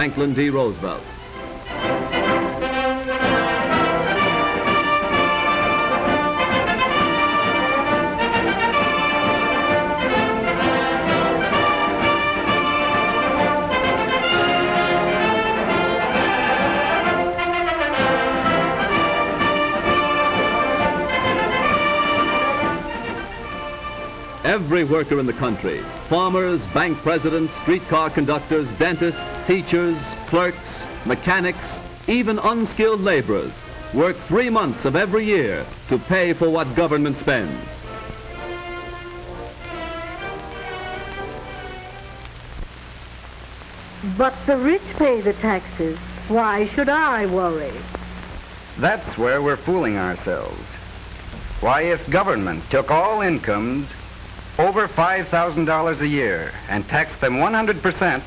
Franklin D. Roosevelt. Every worker in the country, farmers, bank presidents, streetcar conductors, dentists, teachers, clerks, mechanics, even unskilled laborers, work 3 months of every year to pay for what government spends. But the rich pay the taxes. Why should I worry? That's where we're fooling ourselves. Why, if government took all incomes over $5,000 a year and taxed them 100%,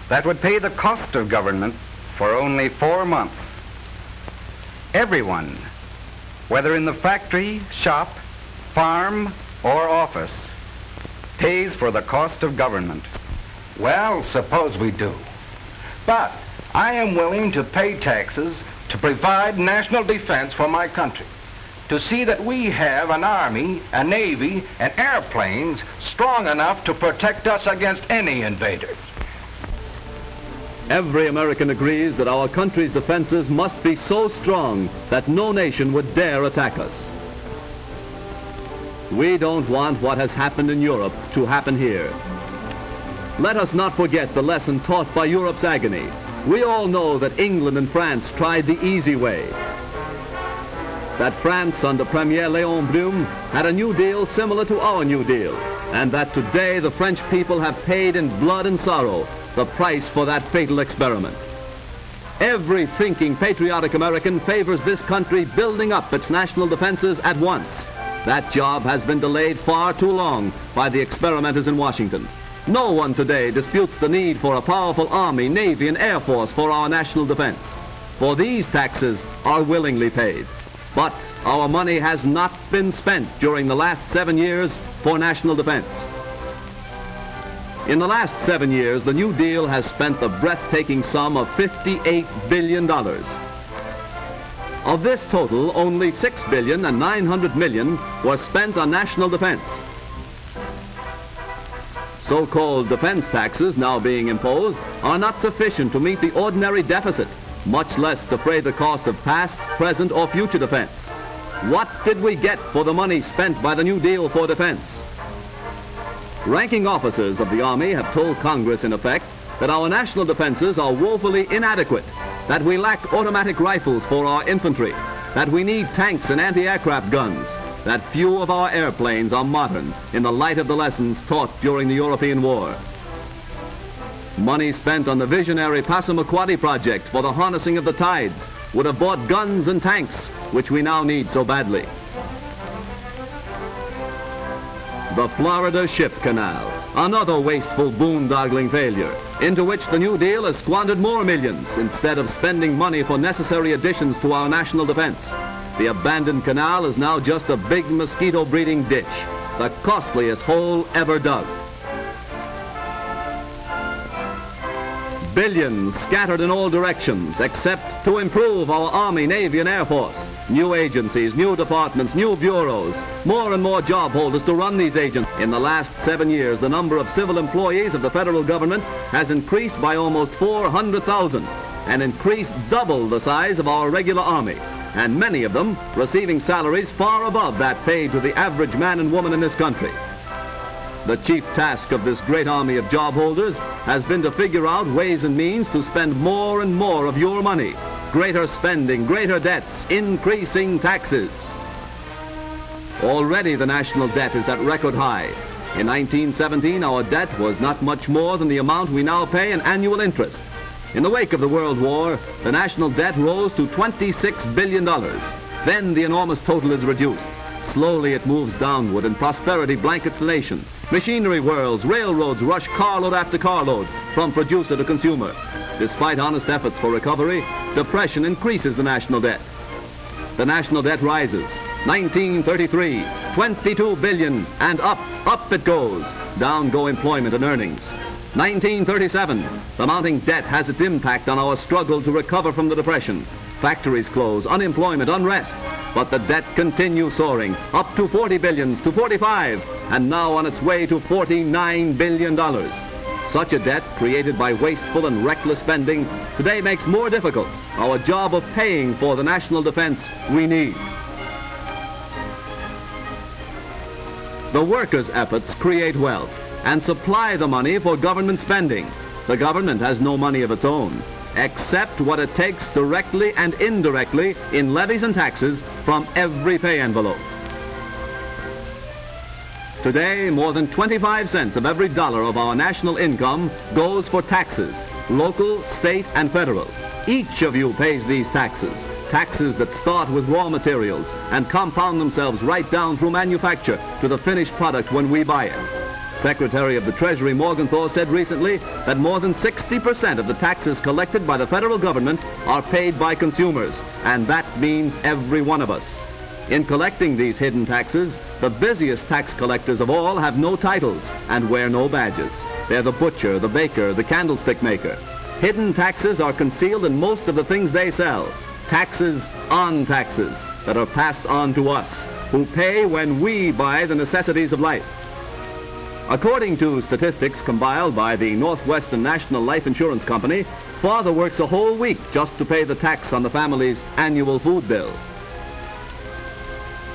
that would pay the cost of government for only 4 months. Everyone, whether in the factory, shop, farm, or office, pays for the cost of government. Well, suppose we do. But I am willing to pay taxes to provide national defense for my country, to see that we have an army, a navy, and airplanes strong enough to protect us against any invaders. Every American agrees that our country's defenses must be so strong that no nation would dare attack us. We don't want what has happened in Europe to happen here. Let us not forget the lesson taught by Europe's agony. We all know that England and France tried the easy way. That France under Premier Léon Blum had a New Deal similar to our New Deal, and that today the French people have paid in blood and sorrow the price for that fatal experiment. Every thinking, patriotic American favors this country building up its national defenses at once. That job has been delayed far too long by the experimenters in Washington. No one today disputes the need for a powerful Army, Navy, and Air Force for our national defense. For these taxes are willingly paid. But our money has not been spent during the last 7 years for national defense. In the last 7 years, the New Deal has spent the breathtaking sum of $58 billion. Of this total, only $6 billion and $900 million were spent on national defense. So-called defense taxes now being imposed are not sufficient to meet the ordinary deficit, much less defray the cost of past, present, or future defense. What did we get for the money spent by the New Deal for defense? Ranking officers of the Army have told Congress, in effect, that our national defenses are woefully inadequate, that we lack automatic rifles for our infantry, that we need tanks and anti-aircraft guns, that few of our airplanes are modern in the light of the lessons taught during the European War. Money spent on the visionary Passamaquoddy project for the harnessing of the tides would have bought guns and tanks, which we now need so badly. The Florida Ship Canal, another wasteful boondoggling failure, into which the New Deal has squandered more millions instead of spending money for necessary additions to our national defense. The abandoned canal is now just a big mosquito breeding ditch, the costliest hole ever dug. Billions scattered in all directions except to improve our Army, Navy, and Air Force. New agencies, new departments, new bureaus, more and more job holders to run these agencies. In the last 7 years, the number of civil employees of the federal government has increased by almost 400,000 and increased double the size of our regular Army, and many of them receiving salaries far above that paid to the average man and woman in this country. The chief task of this great army of job holders has been to figure out ways and means to spend more and more of your money. Greater spending, greater debts, increasing taxes. Already the national debt is at record high. In 1917, our debt was not much more than the amount we now pay in annual interest. In the wake of the World War, the national debt rose to $26 billion. Then the enormous total is reduced. Slowly it moves downward and prosperity blankets the nation. Machinery whirls, railroads rush carload after carload from producer to consumer. Despite honest efforts for recovery, depression increases the national debt. The national debt rises. 1933, $22 billion, and up it goes. Down go employment and earnings. 1937. The mounting debt has its impact on our struggle to recover from the Depression. Factories close, unemployment, unrest. But the debt continues soaring, up to $40 billion, to $45, and now on its way to $49 billion. Such a debt, created by wasteful and reckless spending, today makes more difficult our job of paying for the national defense we need. The workers' efforts create wealth and supply the money for government spending. The government has no money of its own, except what it takes directly and indirectly in levies and taxes from every pay envelope. Today, more than 25 cents of every dollar of our national income goes for taxes, local, state, and federal. Each of you pays these taxes, taxes that start with raw materials and compound themselves right down through manufacture to the finished product when we buy it. Secretary of the Treasury Morgenthau said recently that more than 60% of the taxes collected by the federal government are paid by consumers, and that means every one of us. In collecting these hidden taxes, the busiest tax collectors of all have no titles and wear no badges. They're the butcher, the baker, the candlestick maker. Hidden taxes are concealed in most of the things they sell. Taxes on taxes that are passed on to us, who pay when we buy the necessities of life. According to statistics compiled by the Northwestern National Life Insurance Company, father works a whole week just to pay the tax on the family's annual food bill.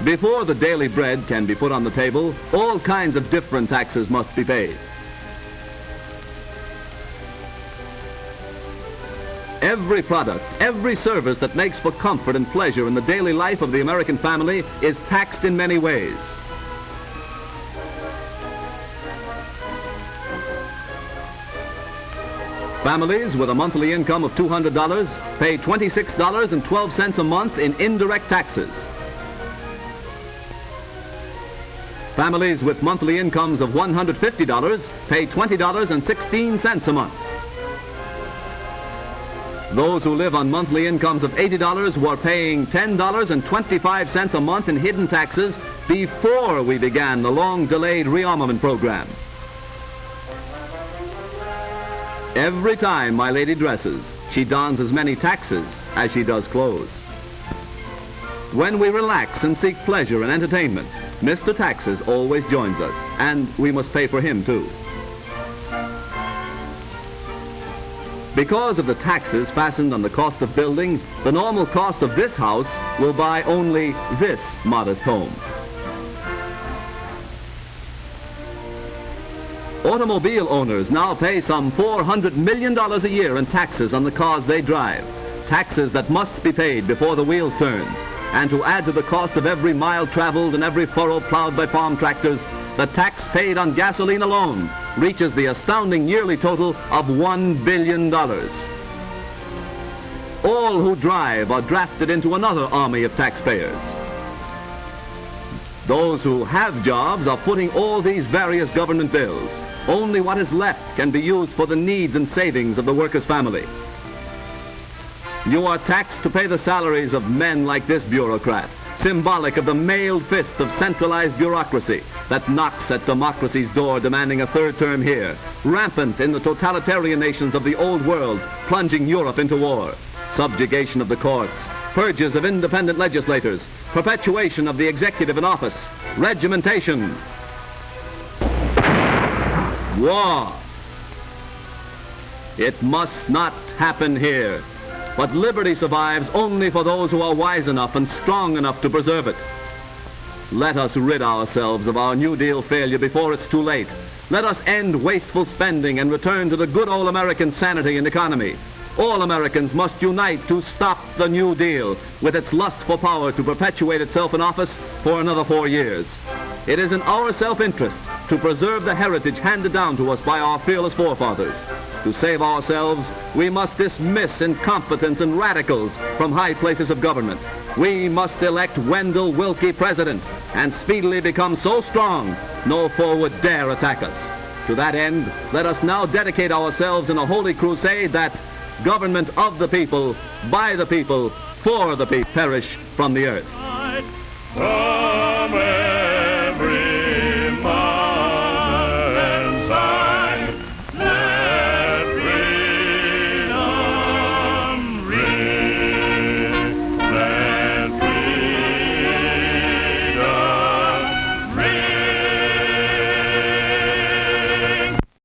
Before the daily bread can be put on the table, all kinds of different taxes must be paid. Every product, every service that makes for comfort and pleasure in the daily life of the American family is taxed in many ways. Families with a monthly income of $200 pay $26.12 a month in indirect taxes. Families with monthly incomes of $150 pay $20.16 a month. Those who live on monthly incomes of $80 were paying $10.25 a month in hidden taxes before we began the long-delayed rearmament program. Every time my lady dresses, she dons as many taxes as she does clothes. When we relax and seek pleasure and entertainment, Mr. Taxes always joins us, and we must pay for him too. Because of the taxes fastened on the cost of building, the normal cost of this house will buy only this modest home. Automobile owners now pay some $400 million a year in taxes on the cars they drive, taxes that must be paid before the wheels turn. And to add to the cost of every mile traveled and every furrow plowed by farm tractors, the tax paid on gasoline alone reaches the astounding yearly total of $1 billion. All who drive are drafted into another army of taxpayers. Those who have jobs are footing all these various government bills. Only what is left can be used for the needs and savings of the worker's family. You are taxed to pay the salaries of men like this bureaucrat, symbolic of the mailed fist of centralized bureaucracy that knocks at democracy's door demanding a third term here, rampant in the totalitarian nations of the old world, plunging Europe into war, subjugation of the courts, purges of independent legislators, perpetuation of the executive in office, regimentation, war. It must not happen here. But liberty survives only for those who are wise enough and strong enough to preserve it. Let us rid ourselves of our New Deal failure before it's too late. Let us end wasteful spending and return to the good old American sanity and economy. All Americans must unite to stop the New Deal with its lust for power to perpetuate itself in office for another 4 years. It is in our self-interest to preserve the heritage handed down to us by our fearless forefathers. To save ourselves, we must dismiss incompetents and radicals from high places of government. We must elect Wendell Willkie president and speedily become so strong no foe would dare attack us. To that end, let us now dedicate ourselves in a holy crusade that government of the people, by the people, for the people, perish from the earth.